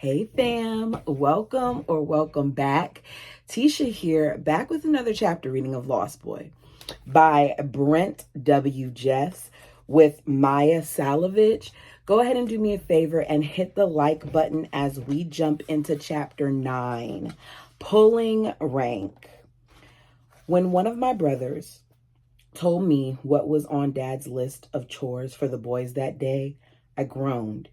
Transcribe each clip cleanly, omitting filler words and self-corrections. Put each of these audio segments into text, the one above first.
Hey fam, welcome back. Tisha here, back with another chapter reading of Lost Boy by Brent W. Jeffs with Maya Salovich. Go ahead and do me a favor and hit the like button as we jump into chapter 9, Pulling Rank. When one of my brothers told me what was on Dad's list of chores for the boys that day, I groaned.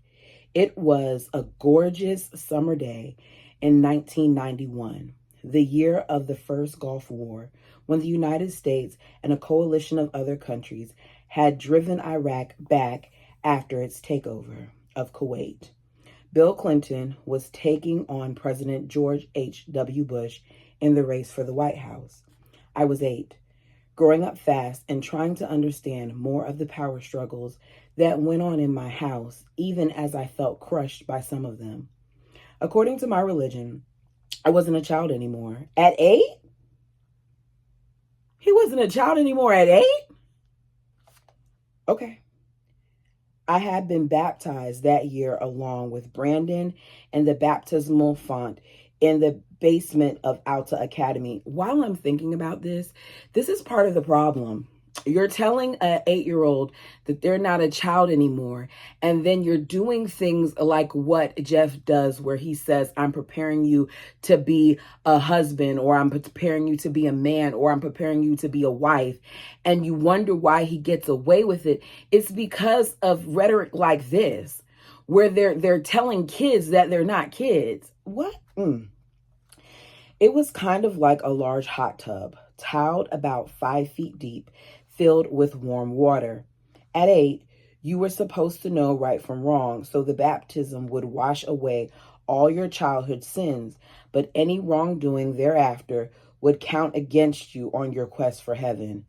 It was a gorgeous summer day in 1991, the year of the first Gulf War, when the United States and a coalition of other countries had driven Iraq back after its takeover of Kuwait. Bill Clinton was taking on President George H.W. Bush in the race for the White House. I was 8, growing up fast and trying to understand more of the power struggles that went on in my house, even as I felt crushed by some of them. According to my religion, I wasn't a child anymore. At 8? He wasn't a child anymore at 8? Okay. I had been baptized that year along with Brandon and the baptismal font in the basement of Alta Academy. While I'm thinking about this is part of the problem. You're telling an 8-year-old that they're not a child anymore, and then you're doing things like what Jeff does, where he says, I'm preparing you to be a husband, or I'm preparing you to be a man, or I'm preparing you to be a wife, and you wonder why he gets away with it. It's because of rhetoric like this, where they're telling kids that they're not kids. What? It was kind of like a large hot tub, tiled about 5 feet deep, filled with warm water. At 8, you were supposed to know right from wrong, so the baptism would wash away all your childhood sins, but any wrongdoing thereafter would count against you on your quest for heaven.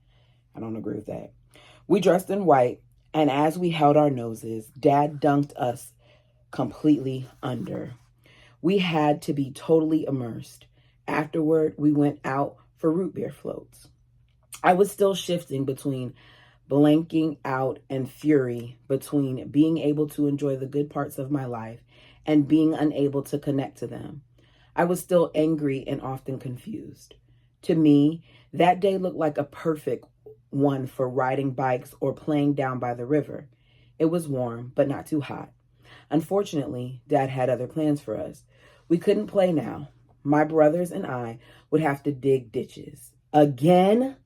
I don't agree with that. We dressed in white, and as we held our noses, Dad dunked us completely under. We had to be totally immersed. Afterward, we went out for root beer floats. I was still shifting between blanking out and fury, between being able to enjoy the good parts of my life and being unable to connect to them. I was still angry and often confused. To me, that day looked like a perfect one for riding bikes or playing down by the river. It was warm, but not too hot. Unfortunately, Dad had other plans for us. We couldn't play now. My brothers and I would have to dig ditches. Again?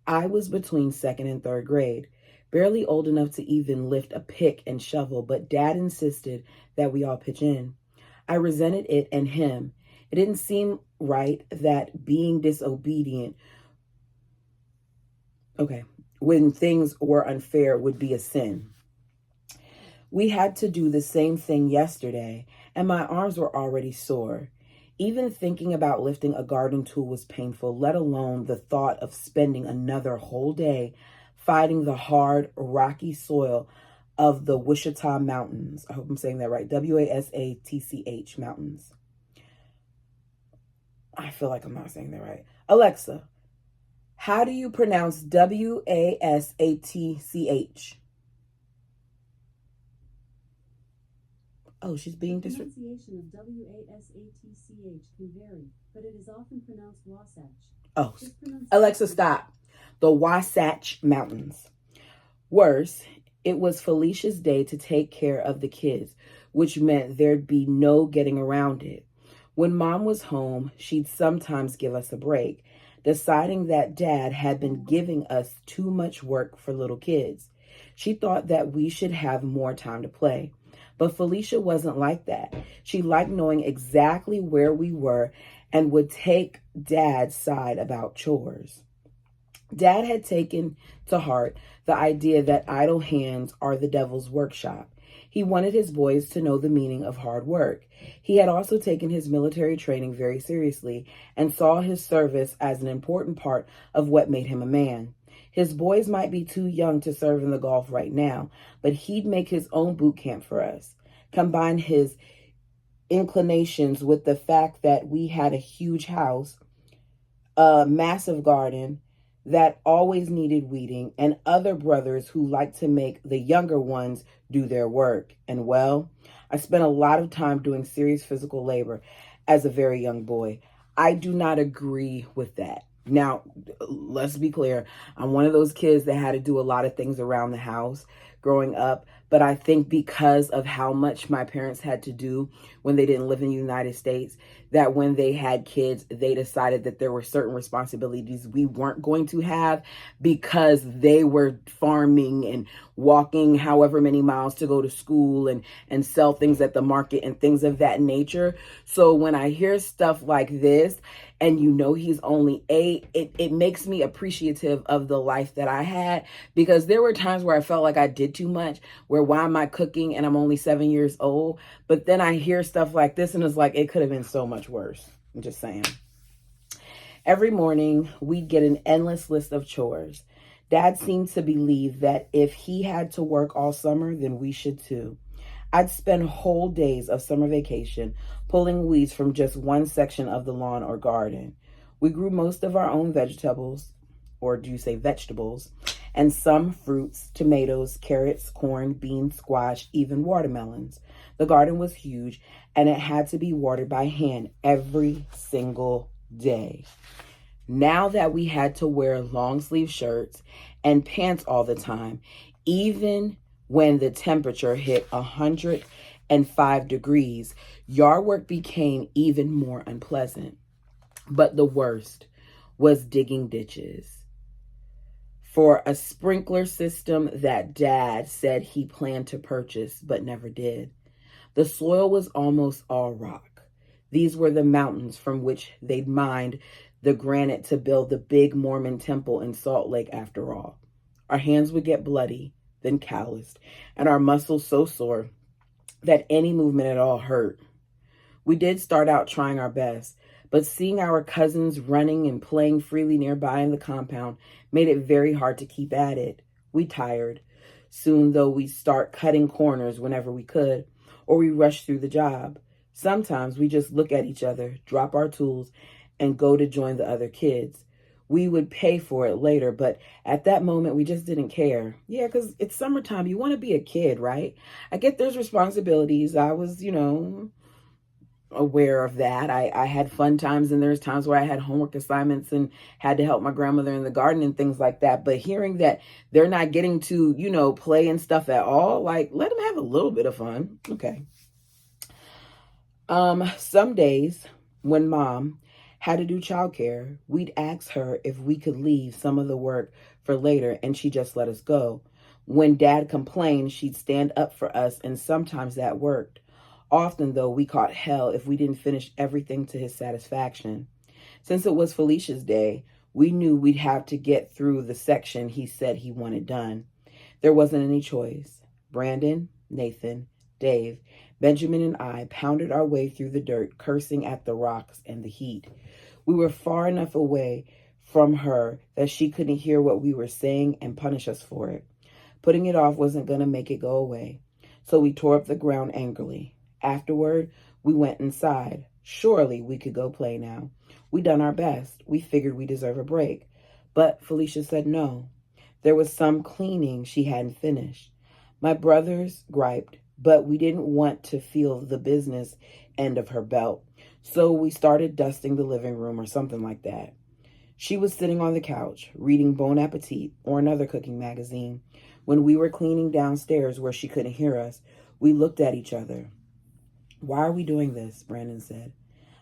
I was between 2nd and 3rd grade, barely old enough to even lift a pick and shovel, but Dad insisted that we all pitch in. I resented it and him. It didn't seem right that being disobedient, when things were unfair, would be a sin. We had to do the same thing yesterday, and my arms were already sore. Even thinking about lifting a garden tool was painful, let alone the thought of spending another whole day fighting the hard, rocky soil of the Wichita Mountains. I hope I'm saying that right. Wasatch Mountains. I feel like I'm not saying that right. Alexa, how do you pronounce Wasatch? Oh, she's being disrespectful. Pronunciation of Wasatch can vary, but it is often pronounced Wasatch. Oh, Alexa, stop. The Wasatch Mountains. Worse, it was Felicia's day to take care of the kids, which meant there'd be no getting around it. When Mom was home, she'd sometimes give us a break, deciding that Dad had been giving us too much work for little kids. She thought that we should have more time to play. But Felicia wasn't like that. She liked knowing exactly where we were and would take Dad's side about chores. Dad had taken to heart the idea that idle hands are the devil's workshop. He wanted his boys to know the meaning of hard work. He had also taken his military training very seriously and saw his service as an important part of what made him a man. His boys might be too young to serve in the Gulf right now, but he'd make his own boot camp for us. Combine his inclinations with the fact that we had a huge house, a massive garden, that always needed weeding, and other brothers who liked to make the younger ones do their work. And well, I spent a lot of time doing serious physical labor as a very young boy. I do not agree with that. Now, let's be clear. I'm one of those kids that had to do a lot of things around the house growing up, but I think because of how much my parents had to do when they didn't live in the United States, that when they had kids, they decided that there were certain responsibilities we weren't going to have because they were farming and walking however many miles to go to school and sell things at the market and things of that nature. So when I hear stuff like this, and he's only 8, it makes me appreciative of the life that I had, because there were times where I felt like I did too much, where why am I cooking and I'm only 7 years old? But then I hear stuff like this and it's like, it could have been so much worse. I'm just saying. Every morning we'd get an endless list of chores. Dad seemed to believe that if he had to work all summer, then we should too. I'd spend whole days of summer vacation pulling weeds from just one section of the lawn or garden. We grew most of our own vegetables, or do you say vegetables, and some fruits, tomatoes, carrots, corn, beans, squash, even watermelons. The garden was huge, and it had to be watered by hand every single day. Now that we had to wear long sleeve shirts and pants all the time, even when the temperature hit 105 degrees, yard work became even more unpleasant. But the worst was digging ditches for a sprinkler system that Dad said he planned to purchase but never did. The soil was almost all rock. These were the mountains from which they'd mined the granite to build the big Mormon temple in Salt Lake after all. Our hands would get bloody, then calloused, and our muscles so sore that any movement at all hurt. We did start out trying our best, but seeing our cousins running and playing freely nearby in the compound made it very hard to keep at it. We tired. Soon, though, we'd start cutting corners whenever we could, or we rushed through the job. Sometimes we just look at each other, drop our tools, and go to join the other kids. We would pay for it later, but at that moment, we just didn't care. Yeah, because it's summertime. You want to be a kid, right? I get there's responsibilities. I was, aware of that. I had fun times, and there's times where I had homework assignments and had to help my grandmother in the garden and things like that. But hearing that they're not getting to, play and stuff at all, like, let them have a little bit of fun. Okay. Some days when Mom had to do childcare, we'd ask her if we could leave some of the work for later, and she just let us go. When Dad complained, she'd stand up for us, and sometimes that worked. Often, though, we caught hell if we didn't finish everything to his satisfaction. Since it was Felicia's day, we knew we'd have to get through the section he said he wanted done. There wasn't any choice. Brandon, Nathan, Dave, Benjamin, and I pounded our way through the dirt, cursing at the rocks and the heat. We were far enough away from her that she couldn't hear what we were saying and punish us for it. Putting it off wasn't going to make it go away, so we tore up the ground angrily. Afterward, we went inside. Surely we could go play now. We'd done our best. We figured we deserve a break. But Felicia said no. There was some cleaning she hadn't finished. My brothers griped, but we didn't want to feel the business end of her belt. So we started dusting the living room or something like that. She was sitting on the couch, reading Bon Appetit or another cooking magazine. When we were cleaning downstairs where she couldn't hear us, we looked at each other. Why are we doing this? Brandon said.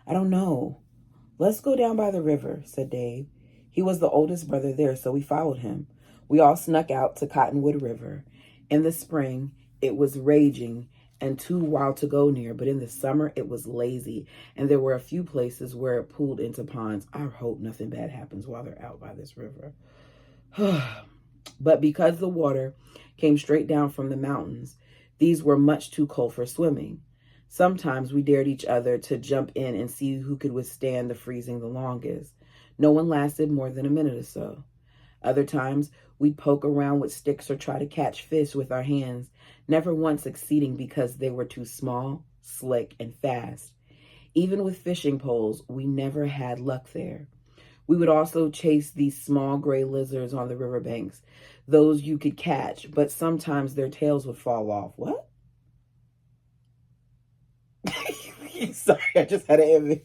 I don't know. Let's go down by the river, said Dave. He was the oldest brother there, so we followed him. We all snuck out to Cottonwood River. In the spring, it was raging and too wild to go near, but in the summer, it was lazy, and there were a few places where it pooled into ponds. I hope nothing bad happens while they're out by this river. But because the water came straight down from the mountains, these were much too cold for swimming. Sometimes we dared each other to jump in and see who could withstand the freezing the longest. No one lasted more than a minute or so. Other times, we'd poke around with sticks or try to catch fish with our hands, never once succeeding because they were too small, slick, and fast. Even with fishing poles, we never had luck there. We would also chase these small gray lizards on the riverbanks, those you could catch, but sometimes their tails would fall off. What? Sorry, I just had an image.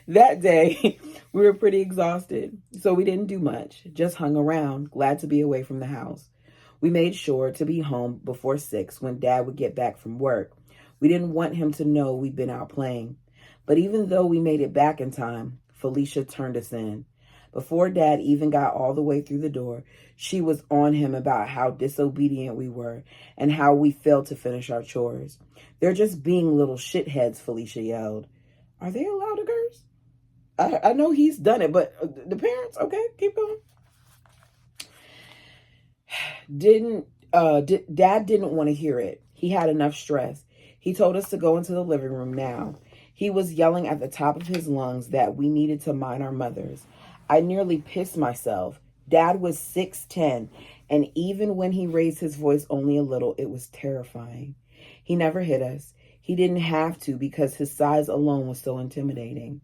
That day, we were pretty exhausted, so we didn't do much, just hung around, glad to be away from the house. We made sure to be home before 6 when Dad would get back from work. We didn't want him to know we'd been out playing. But even though we made it back in time, Felicia turned us in. Before Dad even got all the way through the door, she was on him about how disobedient we were and how we failed to finish our chores. "They're just being little shitheads," Felicia yelled. Are they allowed to curse? I know he's done it, but the parents, okay, keep going. Dad didn't want to hear it. He had enough stress. He told us to go into the living room now. He was yelling at the top of his lungs that we needed to mind our mothers. I nearly pissed myself. Dad was 6'10", and even when he raised his voice only a little, it was terrifying. He never hit us. He didn't have to because his size alone was so intimidating.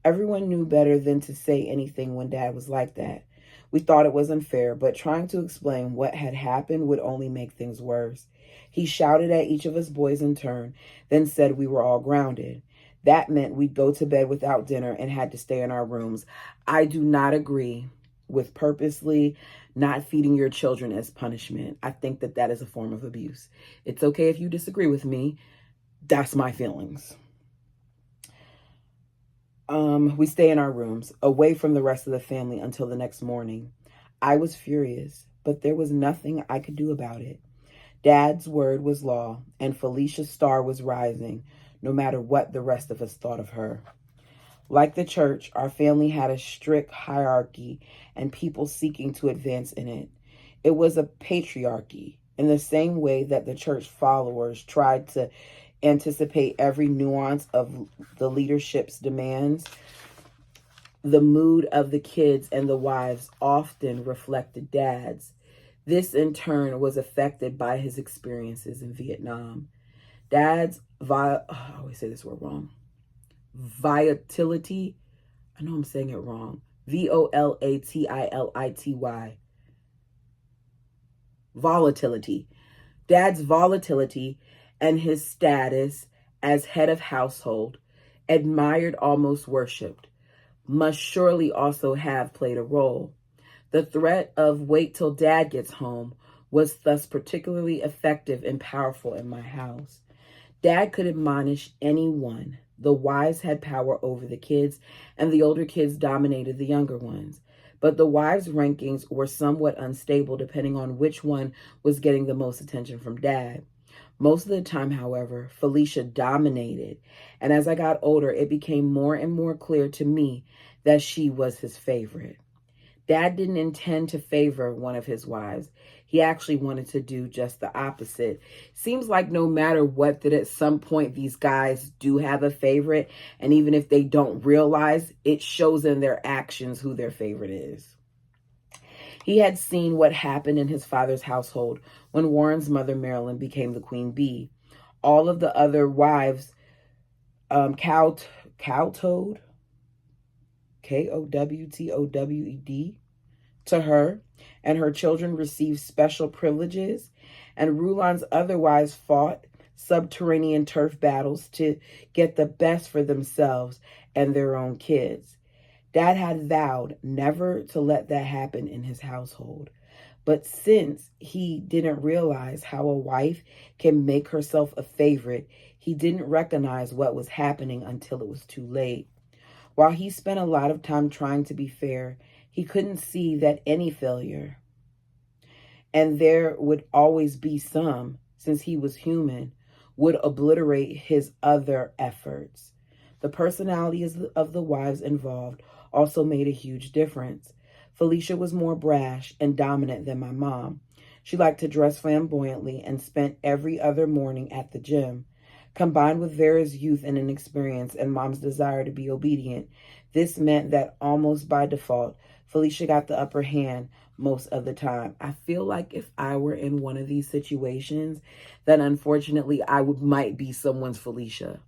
Everyone knew better than to say anything when Dad was like that. We thought it was unfair, but trying to explain what had happened would only make things worse. He shouted at each of us boys in turn, then said we were all grounded. That meant we'd go to bed without dinner and had to stay in our rooms. I do not agree with purposely not feeding your children as punishment. I think that is a form of abuse. It's okay if you disagree with me. That's my feelings. We stay in our rooms, away from the rest of the family until the next morning. I was furious, but there was nothing I could do about it. Dad's word was law, and Felicia's star was rising, no matter what the rest of us thought of her. Like the church, our family had a strict hierarchy and people seeking to advance in it. It was a patriarchy, in the same way that the church followers tried to anticipate every nuance of the leadership's demands. The mood of the kids and the wives often reflected Dad's. This, in turn, was affected by his experiences in Vietnam. Dad's, I always say this word wrong, volatility, I know I'm saying it wrong, volatility, volatility. Dad's volatility and his status as head of household, admired, almost worshipped, must surely also have played a role. The threat of wait till Dad gets home was thus particularly effective and powerful in my house. Dad could admonish anyone. The wives had power over the kids, and the older kids dominated the younger ones. But the wives' rankings were somewhat unstable depending on which one was getting the most attention from Dad. Most of the time, however, Felicia dominated, and as I got older, it became more and more clear to me that she was his favorite. Dad didn't intend to favor one of his wives. He actually wanted to do just the opposite. Seems like no matter what, that at some point these guys do have a favorite, and even if they don't realize, it shows in their actions who their favorite is. He had seen what happened in his father's household when Warren's mother, Marilyn, became the queen bee. All of the other wives kowtowed, Kowtowed, to her, and her children received special privileges, and Rulon's other wives fought subterranean turf battles to get the best for themselves and their own kids. Dad had vowed never to let that happen in his household. But since he didn't realize how a wife can make herself a favorite, he didn't recognize what was happening until it was too late. While he spent a lot of time trying to be fair, he couldn't see that any failure, and there would always be some, since he was human, would obliterate his other efforts. The personalities of the wives involved also made a huge difference. Felicia was more brash and dominant than my mom. She liked to dress flamboyantly and spent every other morning at the gym. Combined with Vera's youth and inexperience and Mom's desire to be obedient, this meant that almost by default, Felicia got the upper hand most of the time. I feel like if I were in one of these situations, then unfortunately I might be someone's Felicia.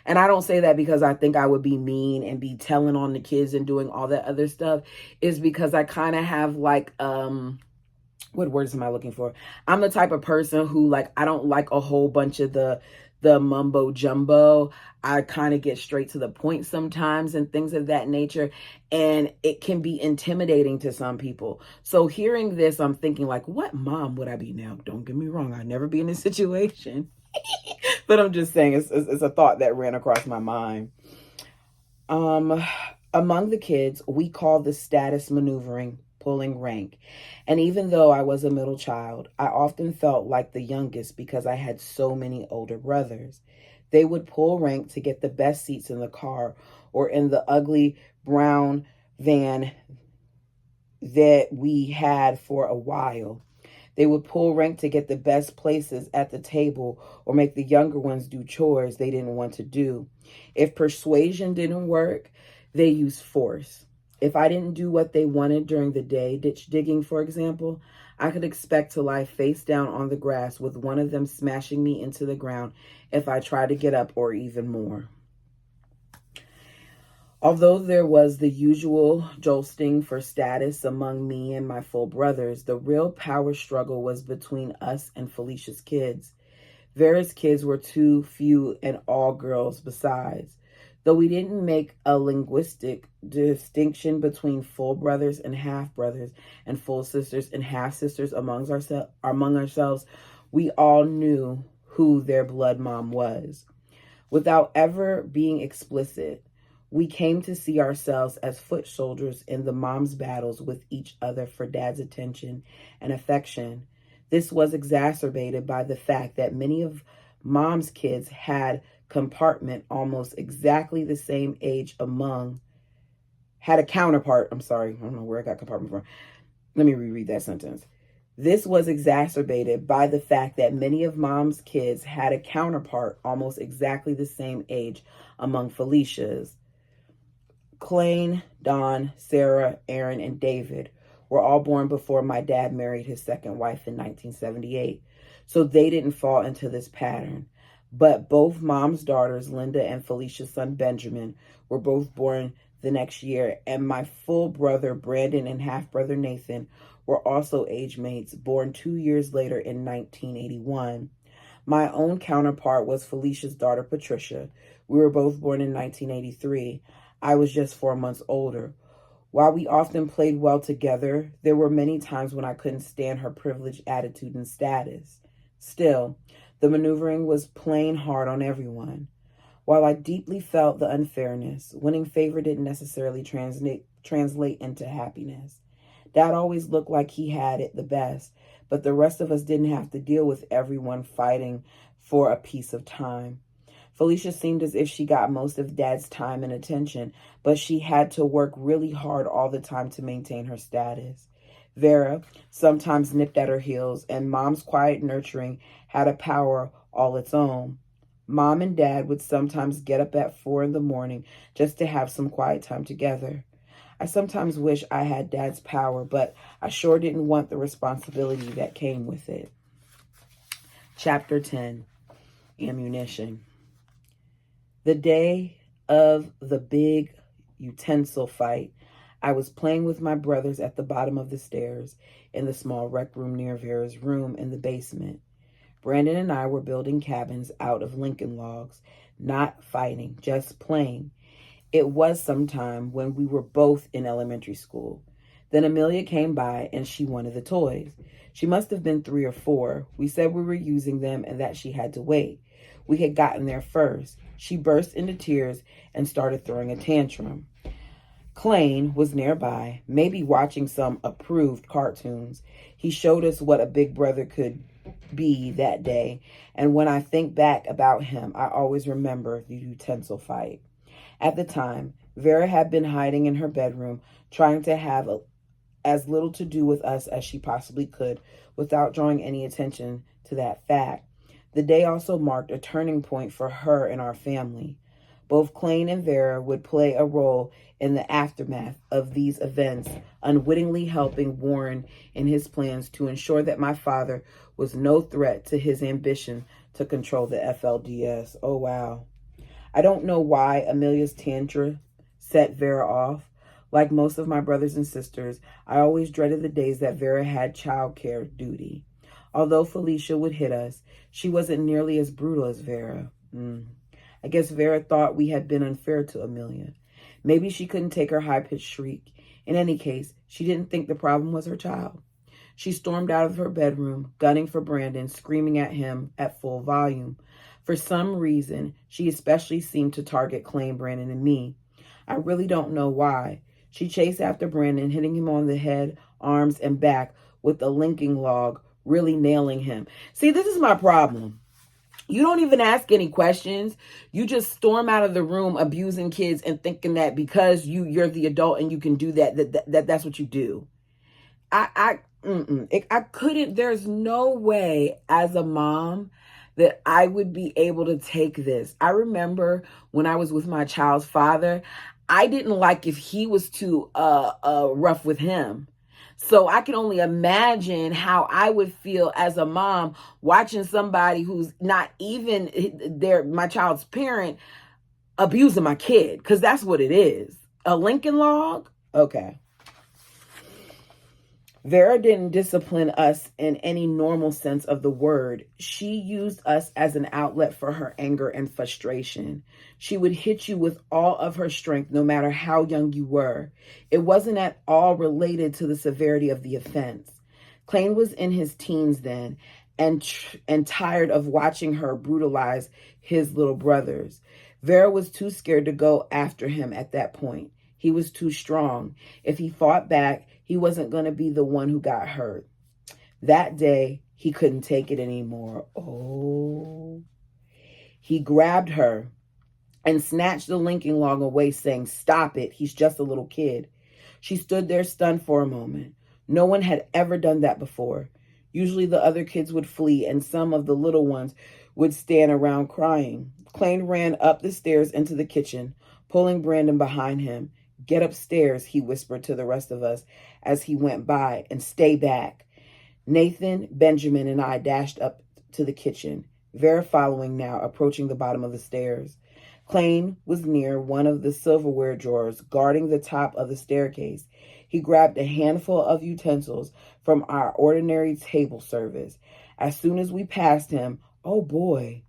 And I don't say that because I think I would be mean and be telling on the kids and doing all that other stuff. Is because I kind of have like, what words am I looking for? I'm the type of person who, like, I don't like a whole bunch of the mumbo jumbo. I kind of get straight to the point sometimes and things of that nature. And it can be intimidating to some people. So hearing this, I'm thinking like, what mom would I be now? Don't get me wrong. I'd never be in this situation. But I'm just saying it's a thought that ran across my mind. Among the kids, we call this status maneuvering pulling rank. And even though I was a middle child, I often felt like the youngest because I had so many older brothers. They would pull rank to get the best seats in the car or in the ugly brown van that we had for a while. They would pull rank to get the best places at the table or make the younger ones do chores they didn't want to do. If persuasion didn't work, they used force. If I didn't do what they wanted during the day, ditch digging, for example, I could expect to lie face down on the grass with one of them smashing me into the ground if I tried to get up, or even more. Although there was the usual jostling for status among me and my full brothers, the real power struggle was between us and Felicia's kids. Vera's kids were too few and all girls besides. Though we didn't make a linguistic distinction between full brothers and half brothers and full sisters and half sisters among ourselves, we all knew who their blood mom was. Without ever being explicit, we came to see ourselves as foot soldiers in the mom's battles with each other for dad's attention and affection. This was exacerbated by the fact that many of mom's kids had compartment almost exactly the same age had a counterpart. I'm sorry, I don't know where I got compartment from. Let me reread that sentence. This was exacerbated by the fact that many of mom's kids had a counterpart almost exactly the same age among Felicia's. Clayne, Dawn, Sarah, Aaron, and David were all born before my dad married his second wife in 1978, so they didn't fall into this pattern. But both mom's daughters, Linda and Felicia's son, Benjamin, were both born the next year, and my full brother, Brandon, and half-brother, Nathan, were also age mates, born 2 years later in 1981. My own counterpart was Felicia's daughter, Patricia. We were both born in 1983. I was just 4 months older. While we often played well together, there were many times when I couldn't stand her privileged attitude and status. Still, the maneuvering was plain hard on everyone. While I deeply felt the unfairness, winning favor didn't necessarily translate into happiness. Dad always looked like he had it the best, but the rest of us didn't have to deal with everyone fighting for a piece of time. Felicia seemed as if she got most of Dad's time and attention, but she had to work really hard all the time to maintain her status. Vera sometimes nipped at her heels, and Mom's quiet nurturing had a power all its own. Mom and Dad would sometimes get up at 4 in the morning just to have some quiet time together. I sometimes wish I had Dad's power, but I sure didn't want the responsibility that came with it. Chapter 10, Ammunition. The day of the big utensil fight, I was playing with my brothers at the bottom of the stairs in the small rec room near Vera's room in the basement. Brandon and I were building cabins out of Lincoln logs, not fighting, just playing. It was sometime when we were both in elementary school. Then Amelia came by and she wanted the toys. She must have been 3 or 4. We said we were using them and that she had to wait. We had gotten there first. She burst into tears and started throwing a tantrum. Clayne was nearby, maybe watching some approved cartoons. He showed us what a big brother could be that day, and when I think back about him, I always remember the utensil fight. At the time, Vera had been hiding in her bedroom, trying to have as little to do with us as she possibly could without drawing any attention to that fact. The day also marked a turning point for her and our family. Both Clayne and Vera would play a role in the aftermath of these events, unwittingly helping Warren in his plans to ensure that my father was no threat to his ambition to control the FLDS. Oh, wow. I don't know why Amelia's tantrum set Vera off. Like most of my brothers and sisters, I always dreaded the days that Vera had childcare duty. Although Felicia would hit us, she wasn't nearly as brutal as Vera. I guess Vera thought we had been unfair to Amelia. Maybe she couldn't take her high-pitched shriek. In any case, she didn't think the problem was her child. She stormed out of her bedroom, gunning for Brandon, screaming at him at full volume. For some reason, she especially seemed to target Clay, Brandon, and me. I really don't know why. She chased after Brandon, hitting him on the head, arms, and back with a linking log, really nailing him. See, this is my problem. You don't even ask any questions. You just storm out of the room abusing kids and thinking that because you're the adult and you can do that's what you do. I couldn't. There's no way as a mom that I would be able to take this. I remember when I was with my child's father, I didn't like if he was too rough with him. So I can only imagine how I would feel as a mom watching somebody who's not even my child's parent abusing my kid, because that's what it is. A Lincoln log? Okay. Vera didn't discipline us in any normal sense of the word. She used us as an outlet for her anger and frustration. She would hit you with all of her strength, no matter how young you were. It wasn't at all related to the severity of the offense. Clay was in his teens then, and tired of watching her brutalize his little brothers. Vera was too scared to go after him at that point. He was too strong. If he fought back, he wasn't going to be the one who got hurt. That day, he couldn't take it anymore. Oh. He grabbed her and snatched the linking log away, saying, "Stop it. He's just a little kid." She stood there stunned for a moment. No one had ever done that before. Usually the other kids would flee and some of the little ones would stand around crying. Clay ran up the stairs into the kitchen, pulling Brandon behind him. "Get upstairs," he whispered to the rest of us as he went by, "and stay back." Nathan, Benjamin, and I dashed up to the kitchen, Vera following now, approaching the bottom of the stairs. Clay was near one of the silverware drawers, guarding the top of the staircase. He grabbed a handful of utensils from our ordinary table service. As soon as we passed him, oh boy,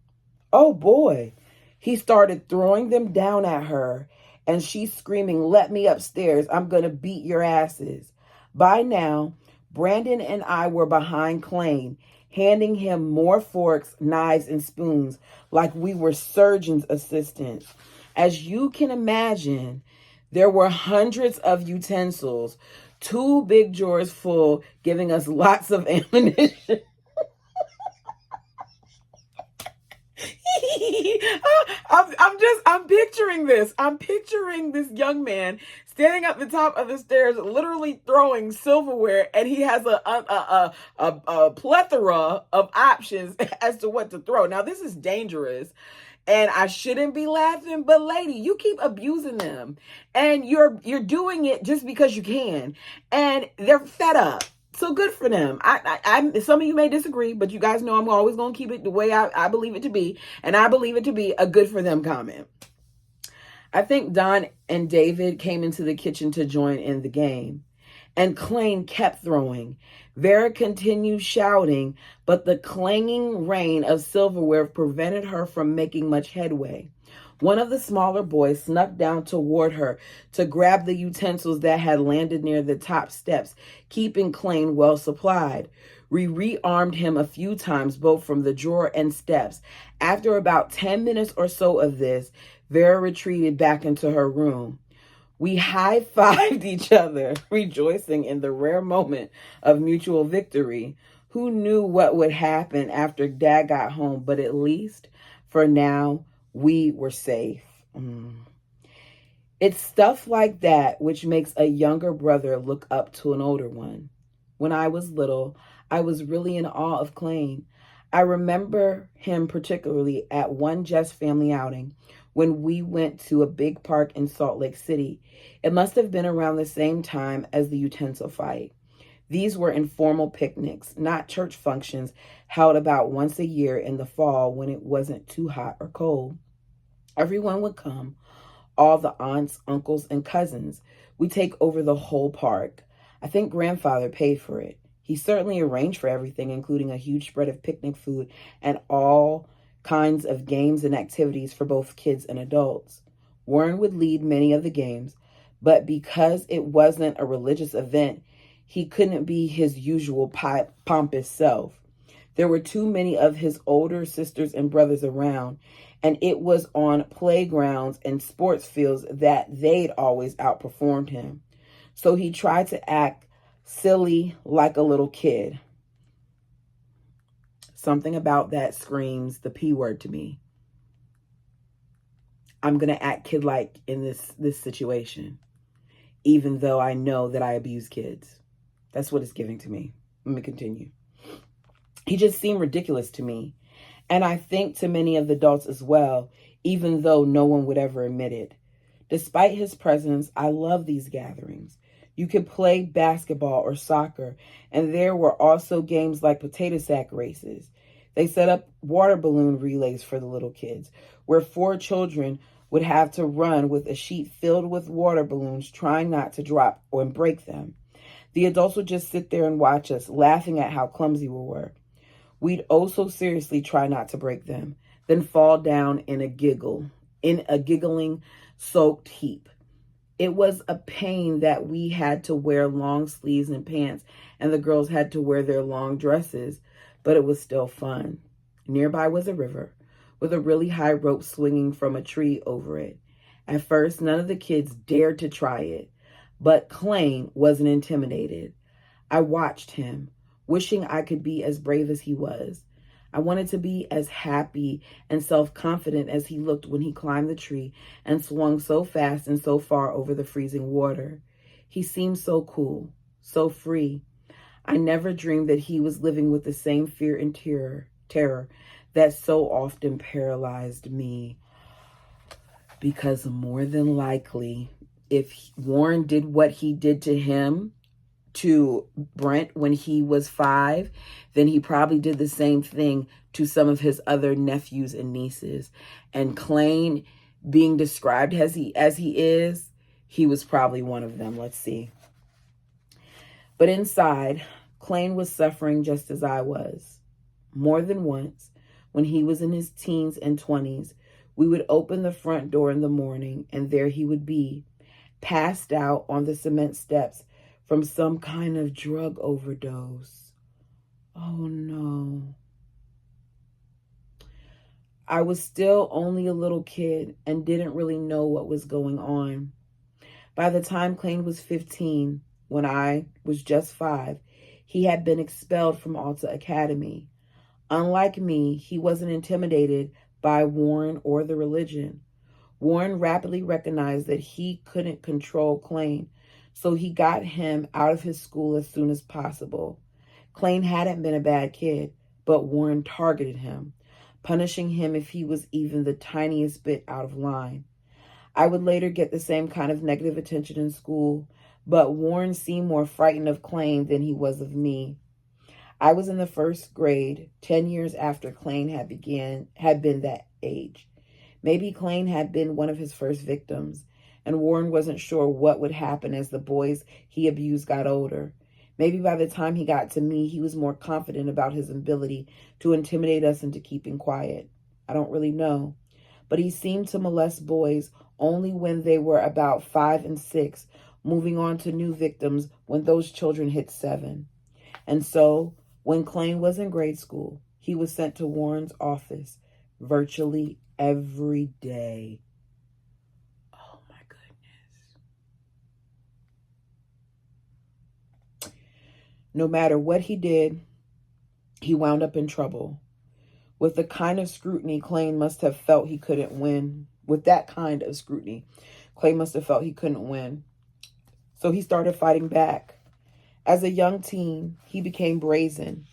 he started throwing them down at her, and she's screaming, "Let me upstairs. I'm going to beat your asses." By now, Brandon and I were behind Clay, handing him more forks, knives, and spoons like we were surgeon's assistants. As you can imagine, there were hundreds of utensils, 2 big drawers full, giving us lots of ammunition. I'm picturing this. I'm picturing this young man standing up the top of the stairs, literally throwing silverware, and he has a plethora of options as to what to throw. Now, this is dangerous, and I shouldn't be laughing, but lady, you keep abusing them, and you're doing it just because you can, and they're fed up. So good for them. I some of you may disagree, but you guys know I'm always going to keep it the way I believe it to be. And I believe it to be a good for them comment. I think Don and David came into the kitchen to join in the game. And Clay kept throwing. Vera continued shouting, but the clanging rain of silverware prevented her from making much headway. One of the smaller boys snuck down toward her to grab the utensils that had landed near the top steps, keeping Clay well supplied. We rearmed him a few times, both from the drawer and steps. After about 10 minutes or so of this, Vera retreated back into her room. We high-fived each other, rejoicing in the rare moment of mutual victory. Who knew what would happen after Dad got home, but at least, for now, we were safe. It's stuff like that which makes a younger brother look up to an older one. When I was little, I was really in awe of Clay. I remember him particularly at one Jeff's family outing when we went to a big park in Salt Lake City. It must have been around the same time as the utensil fight. These were informal picnics, not church functions held about once a year in the fall when it wasn't too hot or cold. Everyone would come, all the aunts, uncles, and cousins. We take over the whole park. I think grandfather paid for it. He certainly arranged for everything, including a huge spread of picnic food and all kinds of games and activities for both kids and adults. Warren would lead many of the games, but because it wasn't a religious event, he couldn't be his usual pompous self. There were too many of his older sisters and brothers around, and it was on playgrounds and sports fields that they'd always outperformed him. So he tried to act silly like a little kid. Something about that screams the P word to me. I'm going to act kid-like in this situation, even though I know that I abuse kids. That's what it's giving to me. Let me continue. He just seemed ridiculous to me. And I think to many of the adults as well, even though no one would ever admit it. Despite his presence, I love these gatherings. You could play basketball or soccer, and there were also games like potato sack races. They set up water balloon relays for the little kids, where 4 children would have to run with a sheet filled with water balloons, trying not to drop or break them. The adults would just sit there and watch us, laughing at how clumsy we were. We'd also seriously try not to break them, then fall down in a giggling, soaked heap. It was a pain that we had to wear long sleeves and pants, and the girls had to wear their long dresses, but it was still fun. Nearby was a river, with a really high rope swinging from a tree over it. At first, none of the kids dared to try it, but Clayne wasn't intimidated. I watched him, wishing I could be as brave as he was. I wanted to be as happy and self-confident as he looked when he climbed the tree and swung so fast and so far over the freezing water. He seemed so cool, so free. I never dreamed that he was living with the same fear and terror that so often paralyzed me. Because more than likely, if Warren did what he did to him, to Brent when he was 5, then he probably did the same thing to some of his other nephews and nieces. And Clayne, being described as he is, he was probably one of them. Let's see. But inside, Clayne was suffering just as I was. More than once, when he was in his teens and 20s, we would open the front door in the morning, and there he would be, passed out on the cement steps from some kind of drug overdose. Oh no. I was still only a little kid and didn't really know what was going on. By the time Clayne was 15, when I was just 5, he had been expelled from Alta Academy. Unlike me, he wasn't intimidated by Warren or the religion. Warren rapidly recognized that he couldn't control Clayne, so he got him out of his school as soon as possible. Clayne hadn't been a bad kid, but Warren targeted him, punishing him if he was even the tiniest bit out of line. I would later get the same kind of negative attention in school, but Warren seemed more frightened of Clayne than he was of me. I was in the 1st grade, 10 years after Clayne had been that age. Maybe Clayne had been one of his first victims, and Warren wasn't sure what would happen as the boys he abused got older. Maybe by the time he got to me, he was more confident about his ability to intimidate us into keeping quiet. I don't really know. But he seemed to molest boys only when they were about 5 and 6, moving on to new victims when those children hit 7. And so, when Clayne was in grade school, he was sent to Warren's office virtually every day. Oh my goodness. No matter what he did, he wound up in trouble. With the kind of scrutiny Clayne must have felt he couldn't win. With that kind of scrutiny, Clayne must have felt he couldn't win. So he started fighting back. As a young teen, he became brazen.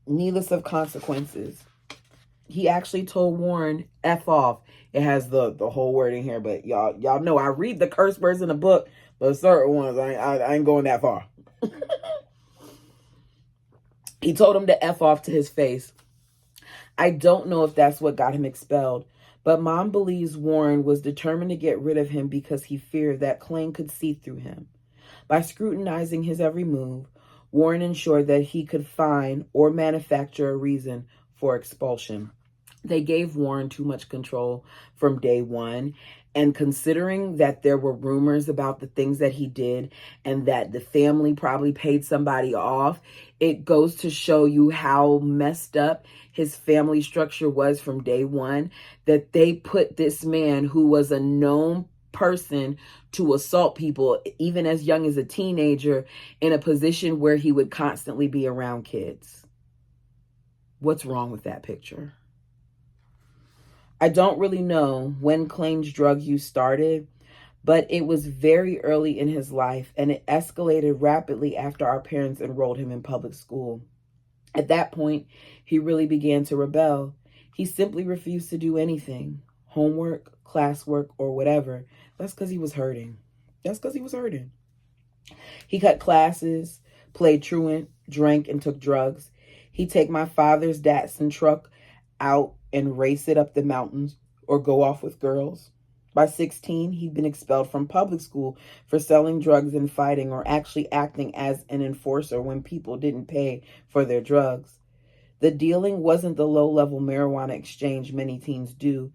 Needless of consequences. He actually told Warren, F off. It has the whole word in here, but y'all know I read the curse words in the book, but certain ones, I ain't going that far. He told him to F off to his face. I don't know if that's what got him expelled, but Mom believes Warren was determined to get rid of him because he feared that Klain could see through him. By scrutinizing his every move, Warren ensured that he could find or manufacture a reason for expulsion. They gave Warren too much control from day one. And considering that there were rumors about the things that he did and that the family probably paid somebody off, it goes to show you how messed up his family structure was from day one, that they put this man who was a known person to assault people, even as young as a teenager, in a position where he would constantly be around kids. What's wrong with that picture? I don't really know when Klain's drug use started, but it was very early in his life, and it escalated rapidly after our parents enrolled him in public school. At that point, he really began to rebel. He simply refused to do anything, homework, classwork, or whatever. That's because he was hurting. He cut classes, played truant, drank, and took drugs. He'd take my father's Datsun truck out and race it up the mountains or go off with girls. By 16, he'd been expelled from public school for selling drugs and fighting, or actually acting as an enforcer when people didn't pay for their drugs. The dealing wasn't the low-level marijuana exchange many teens do,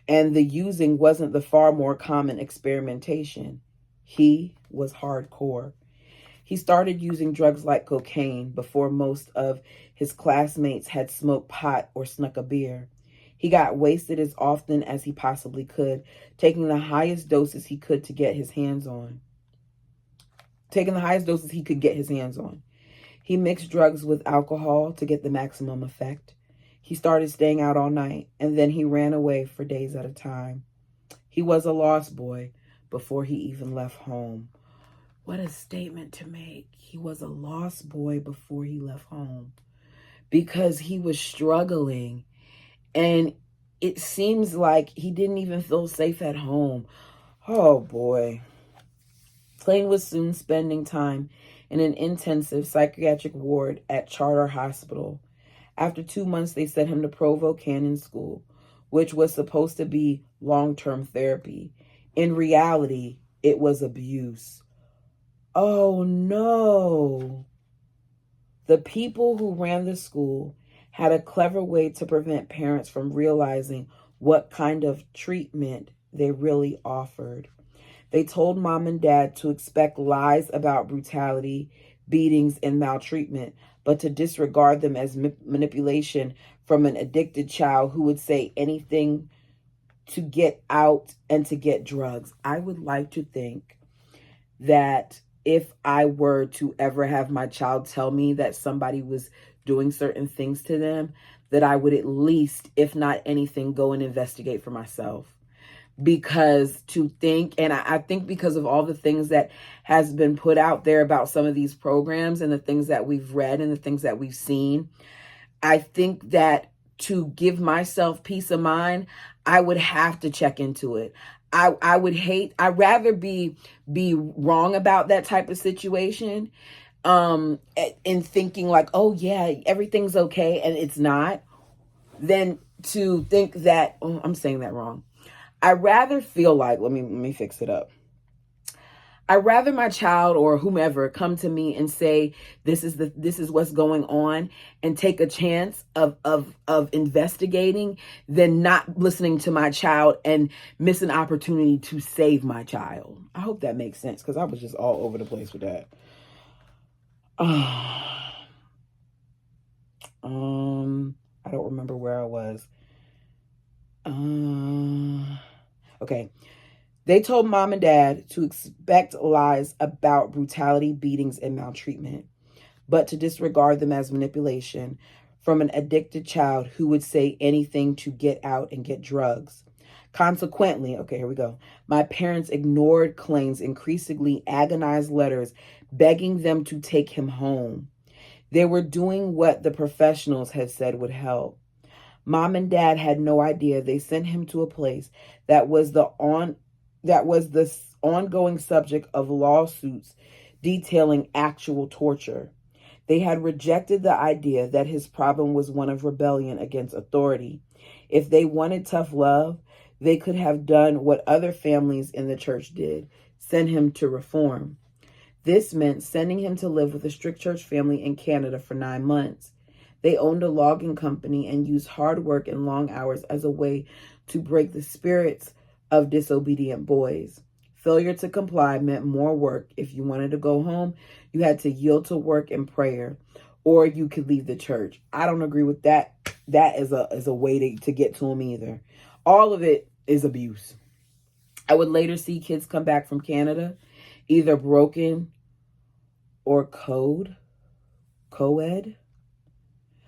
and the using wasn't the far more common experimentation. He was hardcore. He started using drugs like cocaine before most of his classmates had smoked pot or snuck a beer. He got wasted as often as he possibly could, taking the highest doses he could get his hands on. He mixed drugs with alcohol to get the maximum effect. He started staying out all night, and then he ran away for days at a time. He was a lost boy before he even left home. What a statement to make. He was a lost boy before he left home, because he was struggling, and it seems like he didn't even feel safe at home. Oh boy. Klain was soon spending time in an intensive psychiatric ward at Charter Hospital. After 2 months, they sent him to Provo Canyon School, which was supposed to be long-term therapy. In reality, it was abuse. Oh no. The people who ran the school had a clever way to prevent parents from realizing what kind of treatment they really offered. They told Mom and Dad to expect lies about brutality, beatings, and maltreatment, but to disregard them as manipulation from an addicted child who would say anything to get out and to get drugs. I would like to think that if I were to ever have my child tell me that somebody was doing certain things to them, that I would at least, if not anything, go and investigate for myself. Because to think, and I think because of all the things that has been put out there about some of these programs and the things that we've read and the things that we've seen, I think that to give myself peace of mind, I would have to check into it. I'd rather be wrong about that type of situation, in thinking like, oh yeah, everything's okay, and it's not, than to think that, oh, I'm saying that wrong. I rather feel like, let me fix it up. I'd rather my child or whomever come to me and say, this is what's going on, and take a chance of investigating, than not listening to my child and miss an opportunity to save my child. I hope that makes sense, because I was just all over the place with that. I don't remember where I was. Okay. They told Mom and Dad to expect lies about brutality, beatings, and maltreatment, but to disregard them as manipulation from an addicted child who would say anything to get out and get drugs. Consequently, okay, here we go. My parents ignored Klain's increasingly agonized letters begging them to take him home. They were doing what the professionals had said would help. Mom and Dad had no idea they sent him to a place that was the ongoing subject of lawsuits detailing actual torture. They had rejected the idea that his problem was one of rebellion against authority. If they wanted tough love, they could have done what other families in the church did, send him to reform. This meant sending him to live with a strict church family in Canada for 9 months. They owned a logging company and used hard work and long hours as a way to break the spirits of disobedient boys. Failure to comply meant more work. If you wanted to go home, you had to yield to work and prayer, or you could leave the church. I don't agree with that. That is a way to get to them either. All of it is abuse. I would later see kids come back from Canada, either broken or co-ed.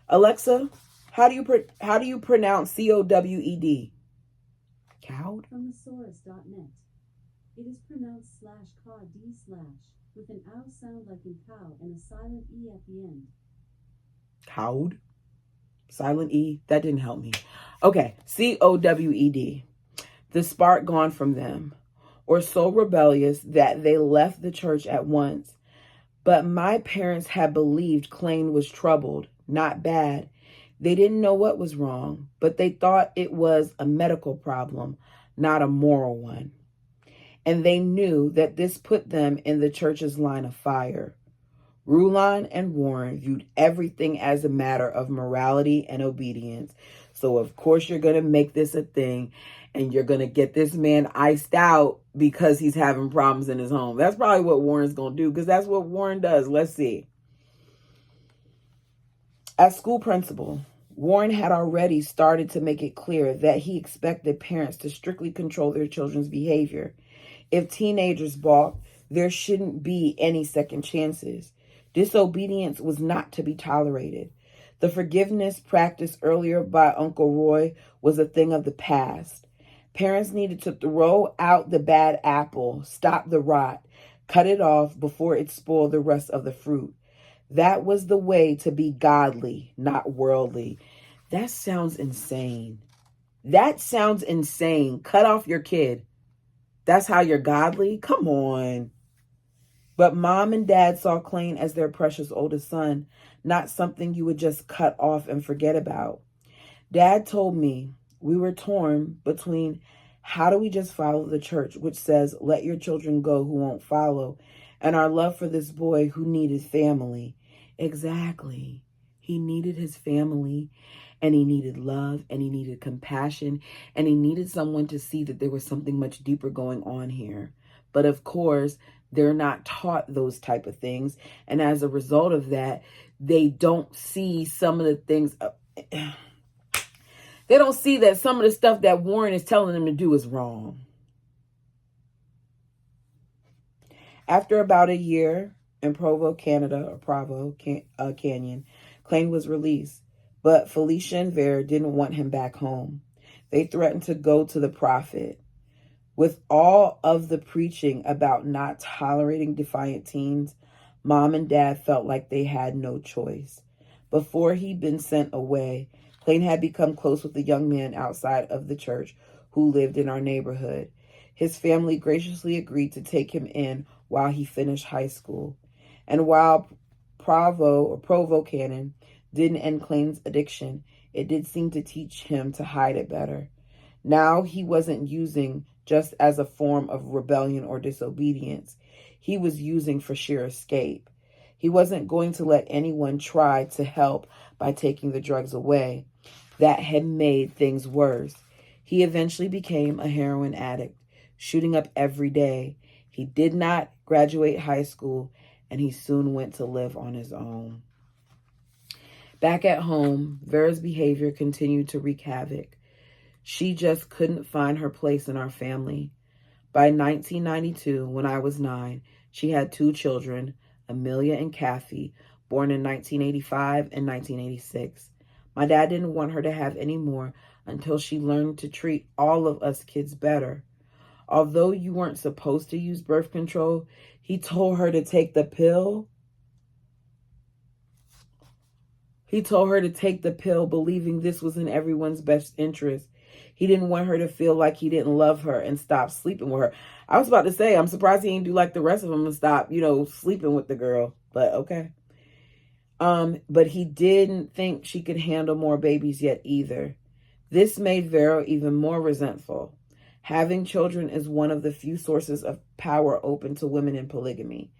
Alexa, how do you pronounce COWED? Cowed? From thesaurus.net. It is pronounced /cod d/ with an ow sound like in cow and a silent e at the end. Cowed? Silent E? That didn't help me. Okay, COWED. The spark gone from them, or so rebellious that they left the church at once. But my parents had believed Clayne was troubled, not bad. They didn't know what was wrong, but they thought it was a medical problem, not a moral one. And they knew that this put them in the church's line of fire. Rulon and Warren viewed everything as a matter of morality and obedience. So of course you're going to make this a thing, and you're going to get this man iced out because he's having problems in his home. That's probably what Warren's going to do, because that's what Warren does. Let's see. As school principal, Warren had already started to make it clear that he expected parents to strictly control their children's behavior. If teenagers balked, there shouldn't be any second chances. Disobedience was not to be tolerated. The forgiveness practiced earlier by Uncle Roy was a thing of the past. Parents needed to throw out the bad apple, stop the rot, cut it off before it spoiled the rest of the fruit. That was the way to be godly, not worldly. That sounds insane. Cut off your kid. That's how you're godly? Come on. But mom and dad saw Clayne as their precious oldest son, not something you would just cut off and forget about. Dad told me we were torn between how do we just follow the church, which says, let your children go who won't follow, and our love for this boy who needed family. Exactly. He needed his family, and he needed love, and he needed compassion, and he needed someone to see that there was something much deeper going on here. But of course, they're not taught those type of things. And as a result of that, they don't see some of the things. They don't see that some of the stuff that Warren is telling them to do is wrong. After about a year in Provo, Canada, or Provo Canyon, Clayne was released. But Felicia and Vera didn't want him back home. They threatened to go to the prophet. With all of the preaching about not tolerating defiant teens, mom and dad felt like they had no choice. Before he'd been sent away, Clayne had become close with a young man outside of the church who lived in our neighborhood. His family graciously agreed to take him in while he finished high school. And while Provo Canyon didn't end Clayne's addiction, it did seem to teach him to hide it better. Now he wasn't using just as a form of rebellion or disobedience. He was using for sheer escape. He wasn't going to let anyone try to help by taking the drugs away. That had made things worse. He eventually became a heroin addict, shooting up every day. He did not graduate high school, and he soon went to live on his own. Back at home, Vera's behavior continued to wreak havoc. She just couldn't find her place in our family. By 1992, when I was 9, she had 2 children, Amelia and Kathy, born in 1985 and 1986. My dad didn't want her to have any more until she learned to treat all of us kids better. Although you weren't supposed to use birth control, he told her to take the pill. He told her to take the pill, believing this was in everyone's best interest. He didn't want her to feel like he didn't love her and stop sleeping with her. I was about to say, I'm surprised he didn't do like the rest of them and stop, sleeping with the girl. But okay. But he didn't think she could handle more babies yet either. This made Vero even more resentful. Having children is one of the few sources of power open to women in polygamy.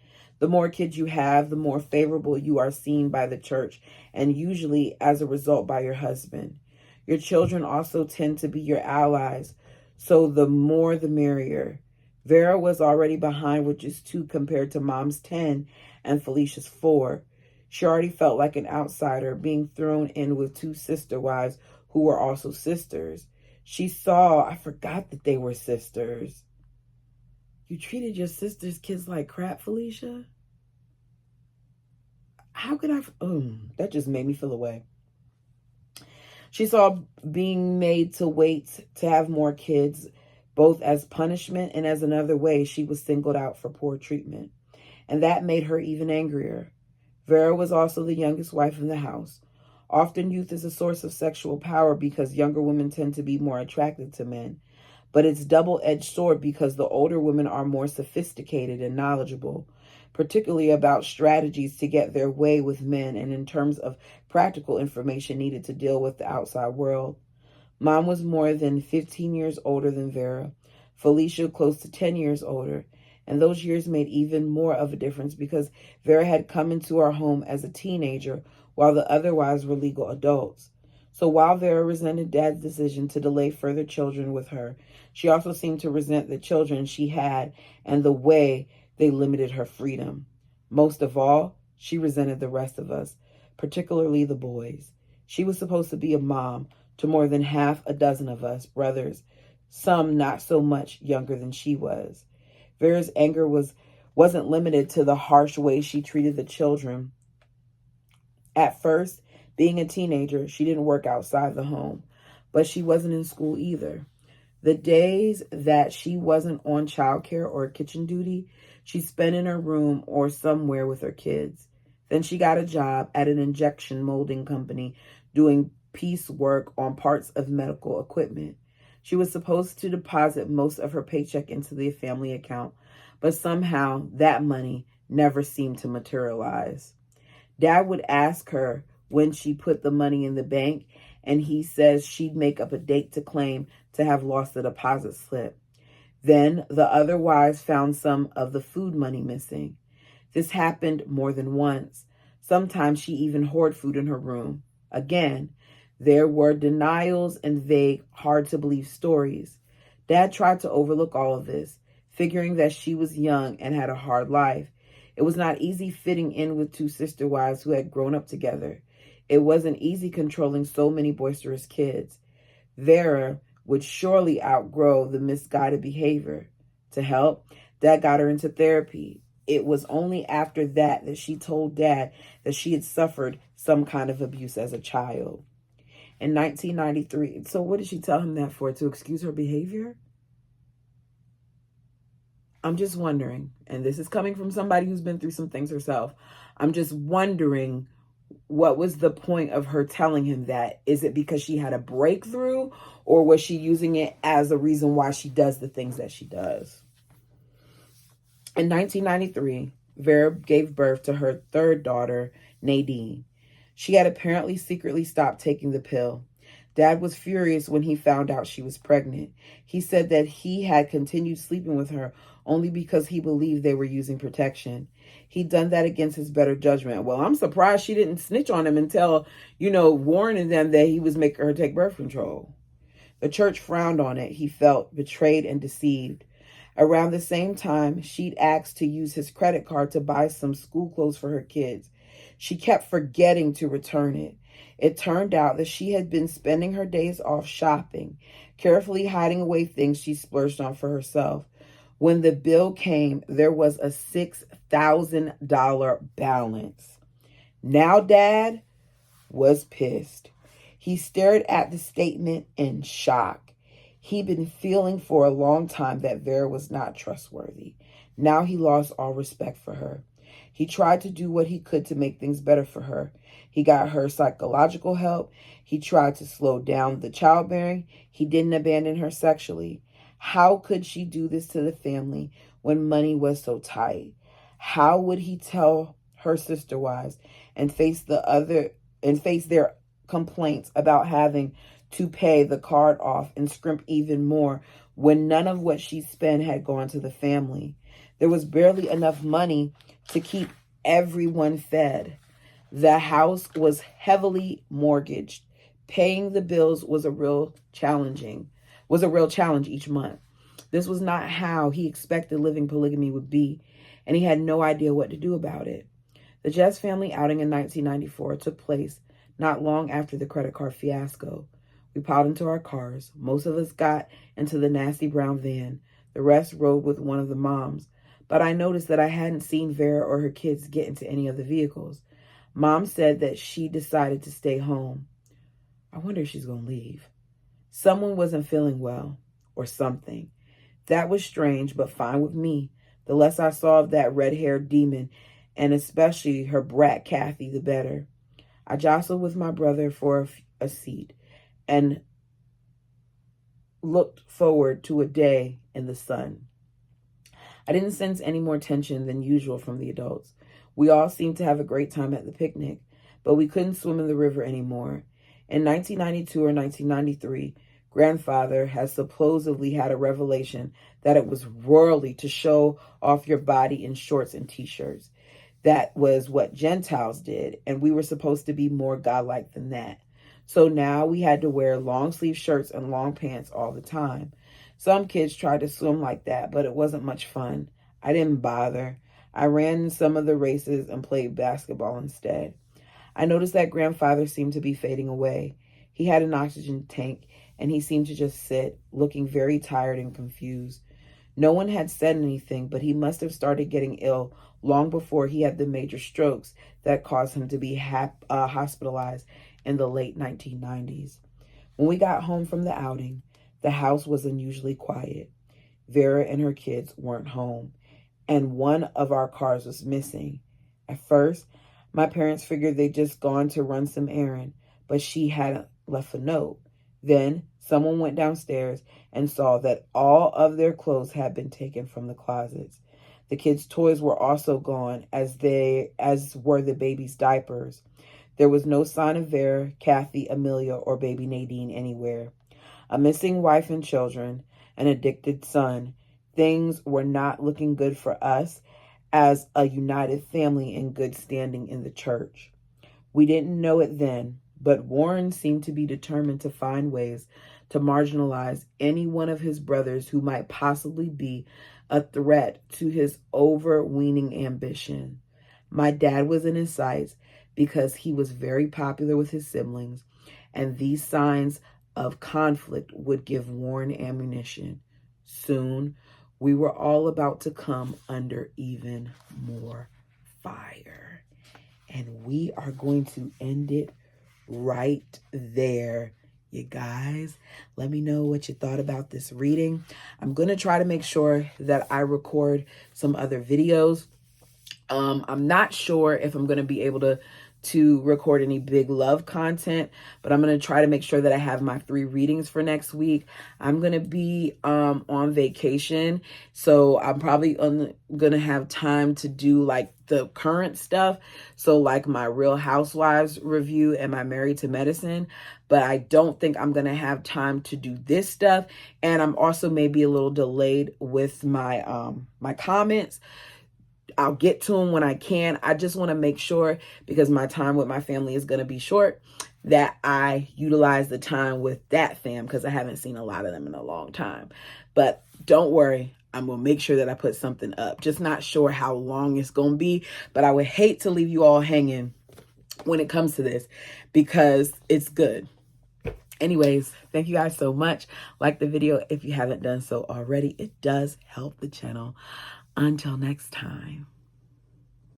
The more kids you have, the more favorable you are seen by the church, and usually as a result by your husband. Your children also tend to be your allies, so the more the merrier. Vera was already behind with just 2 compared to Mom's 10 and Felicia's 4. She already felt like an outsider being thrown in with 2 sister wives who were also sisters. I forgot that they were sisters. You treated your sister's kids like crap, Felicia? How could that just made me feel away. She saw being made to wait to have more kids, both as punishment and as another way she was singled out for poor treatment. And that made her even angrier. Vera was also the youngest wife in the house. Often youth is a source of sexual power because younger women tend to be more attracted to men. But it's double-edged sword because the older women are more sophisticated and knowledgeable, particularly about strategies to get their way with men and in terms of practical information needed to deal with the outside world. Mom was more than 15 years older than Vera, Felicia close to 10 years older, and those years made even more of a difference because Vera had come into our home as a teenager while the other wives were legal adults. So while Vera resented Dad's decision to delay further children with her, she also seemed to resent the children she had and the way they limited her freedom. Most of all, she resented the rest of us, particularly the boys. She was supposed to be a mom to more than half a dozen of us brothers, some not so much younger than she was. Vera's anger wasn't limited to the harsh way she treated the children. At first, being a teenager, she didn't work outside the home, but she wasn't in school either. The days that she wasn't on childcare or kitchen duty, she spent in her room or somewhere with her kids. Then she got a job at an injection molding company doing piecework on parts of medical equipment. She was supposed to deposit most of her paycheck into the family account, but somehow that money never seemed to materialize. Dad would ask her when she put the money in the bank, and he says she'd make up a date to claim to have lost the deposit slip. Then the other wives found some of the food money missing. This happened more than once. Sometimes she even hoarded food in her room. Again, there were denials and vague, hard-to-believe stories. Dad tried to overlook all of this, figuring that she was young and had a hard life. It was not easy fitting in with 2 sister wives who had grown up together. It wasn't easy controlling so many boisterous kids. Vera would surely outgrow the misguided behavior. To help, Dad got her into therapy. It was only after that she told Dad that she had suffered some kind of abuse as a child. In 1993, so what did she tell him that for? To excuse her behavior? I'm just wondering, and this is coming from somebody who's been through some things herself. I'm just wondering, what was the point of her telling him that? Is it because she had a breakthrough, or was she using it as a reason why she does the things that she does? In 1993, Vera gave birth to her 3rd daughter, Nadine. She had apparently secretly stopped taking the pill. Dad was furious when he found out she was pregnant. He said that he had continued sleeping with her only because he believed they were using protection. He'd done that against his better judgment. Well, I'm surprised she didn't snitch on him and tell, warning them that he was making her take birth control. The church frowned on it. He felt betrayed and deceived. Around the same time, she'd asked to use his credit card to buy some school clothes for her kids. She kept forgetting to return it. It turned out that she had been spending her days off shopping, carefully hiding away things she splurged on for herself. When the bill came, there was a $6,000 balance. Now Dad was pissed. He stared at the statement in shock. He'd been feeling for a long time that Vera was not trustworthy. Now he lost all respect for her. He tried to do what he could to make things better for her. He got her psychological help. He tried to slow down the childbearing. He didn't abandon her sexually. How could she do this to the family when money was so tight? How would he tell her sister wives and face their complaints about having to pay the card off and scrimp even more when none of what she spent had gone to the family. There was barely enough money to keep everyone fed. The house was heavily mortgaged. Paying the bills was a real challenge each month. This was not how he expected living polygamy would be, and he had no idea what to do about it. The Jess family outing in 1994 took place not long after the credit card fiasco. We piled into our cars. Most of us got into the nasty brown van. The rest rode with one of the moms. But I noticed that I hadn't seen Vera or her kids get into any of the vehicles. Mom said that she decided to stay home. I wonder if she's going to leave. Someone wasn't feeling well, or something. That was strange, but fine with me. The less I saw of that red-haired demon, and especially her brat Kathy, the better. I jostled with my brother for a seat and looked forward to a day in the sun. I didn't sense any more tension than usual from the adults. We all seemed to have a great time at the picnic, but we couldn't swim in the river anymore. In 1992 or 1993, grandfather has supposedly had a revelation that it was royally to show off your body in shorts and t-shirts. That was what Gentiles did, and we were supposed to be more godlike than that. So now we had to wear long sleeve shirts and long pants all the time. Some kids tried to swim like that, but it wasn't much fun. I didn't bother. I ran in some of the races and played basketball instead. I noticed that grandfather seemed to be fading away. He had an oxygen tank, and he seemed to just sit, looking very tired and confused. No one had said anything, but he must have started getting ill long before he had the major strokes that caused him to be hospitalized in the late 1990s. When we got home from the outing, the house was unusually quiet. Vera and her kids weren't home, and one of our cars was missing. At first, my parents figured they'd just gone to run some errand, but she hadn't left a note. Then someone went downstairs and saw that all of their clothes had been taken from the closets. The kids' toys were also gone, as were the baby's diapers. There was no sign of Vera, Kathy, Amelia, or baby Nadine anywhere. A missing wife and children, an addicted son. Things were not looking good for us as a united family in good standing in the church. We didn't know it then, but Warren seemed to be determined to find ways to marginalize any one of his brothers who might possibly be a threat to his overweening ambition. My dad was in his sights because he was very popular with his siblings, and these signs of conflict would give Warren ammunition. Soon, we were all about to come under even more fire. And we are going to end it right there. You guys, let me know what you thought about this reading. I'm going to try to make sure that I record some other videos. I'm not sure if I'm going to be able to record any big love content, but I'm going to try to make sure that I have my 3 readings for next week. I'm going to be on vacation, so I'm probably going to have time to do like the current stuff, so like my Real Housewives review and my Married to Medicine, but I don't think I'm going to have time to do this stuff, and I'm also maybe a little delayed with my my comments. I'll get to them when I can. I just want to make sure, because my time with my family is going to be short, that I utilize the time with that fam, because I haven't seen a lot of them in a long time. But don't worry, I'm going to make sure that I put something up. Just not sure how long it's going to be, but I would hate to leave you all hanging when it comes to this, because it's good. Anyways, thank you guys so much. Like the video if you haven't done so already. It does help the channel. Until next time.